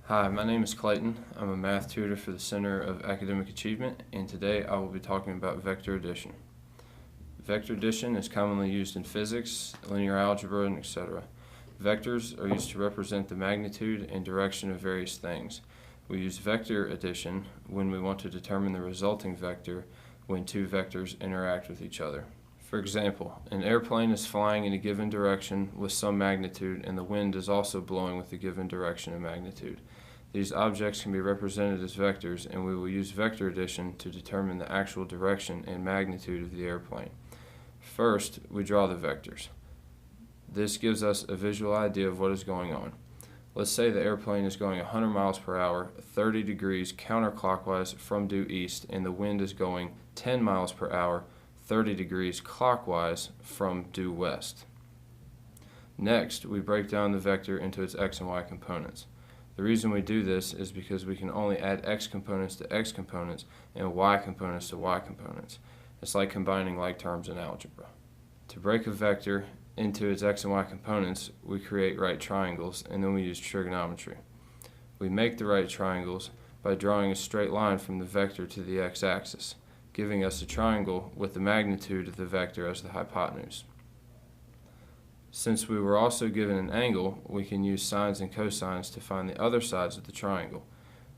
Hi, my name is Clayton. I'm a math tutor for the Center of Academic Achievement, and today I will be talking about vector addition. Vector addition is commonly used in physics, linear algebra, and etc. Vectors are used to represent the magnitude and direction of various things. We use vector addition when we want to determine the resulting vector when two vectors interact with each other. For example, an airplane is flying in a given direction with some magnitude, and the wind is also blowing with a given direction and magnitude. These objects can be represented as vectors, and we will use vector addition to determine the actual direction and magnitude of the airplane. First, we draw the vectors. This gives us a visual idea of what is going on. Let's say the airplane is going 100 miles per hour, 30 degrees counterclockwise from due east, and the wind is going 10 miles per hour, 30 degrees clockwise from due west. Next, we break down the vector into its x and y components. The reason we do this is because we can only add x components to x components and y components to y components. It's like combining like terms in algebra. To break a vector into its x and y components, we create right triangles, and then we use trigonometry. We make the right triangles by drawing a straight line from the vector to the x-axis, giving us a triangle with the magnitude of the vector as the hypotenuse. Since we were also given an angle, we can use sines and cosines to find the other sides of the triangle,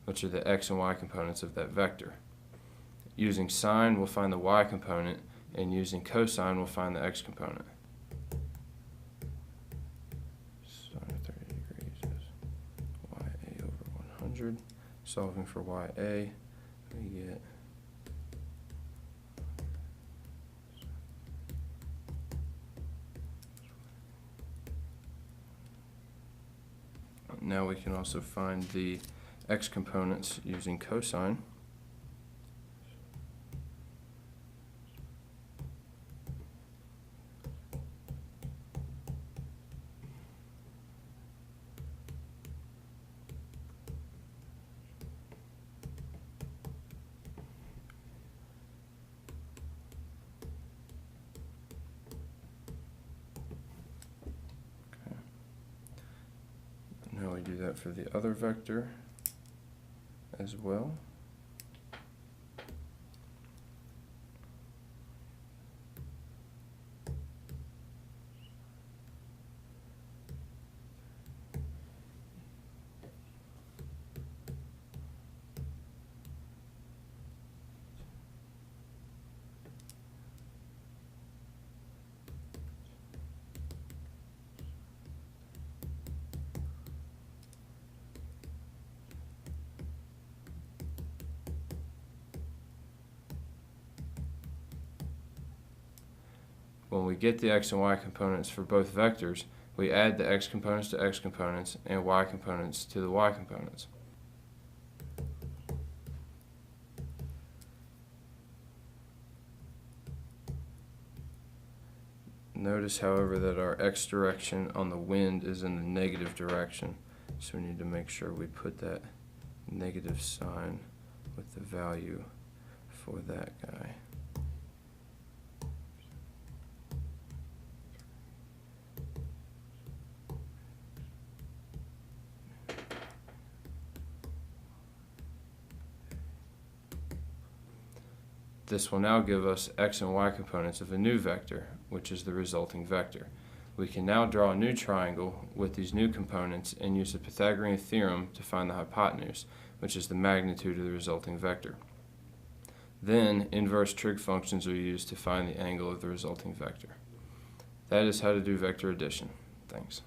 which are the x and y components of that vector. Using sine, we'll find the y component, and using cosine, we'll find the x component. Sine of 30 degrees is YA over 100. Solving for YA, we get Now we can also find the x components using cosine. Now we do that for the other vector as well. When we get the x and y components for both vectors, we add the x components to x components and y components to the y components. Notice, however, that our x direction on the wind is in the negative direction, so we need to make sure we put that negative sign with the value for that guy. This will now give us x and y components of a new vector, which is the resulting vector. We can now draw a new triangle with these new components and use the Pythagorean theorem to find the hypotenuse, which is the magnitude of the resulting vector. Then, inverse trig functions are used to find the angle of the resulting vector. That is how to do vector addition. Thanks.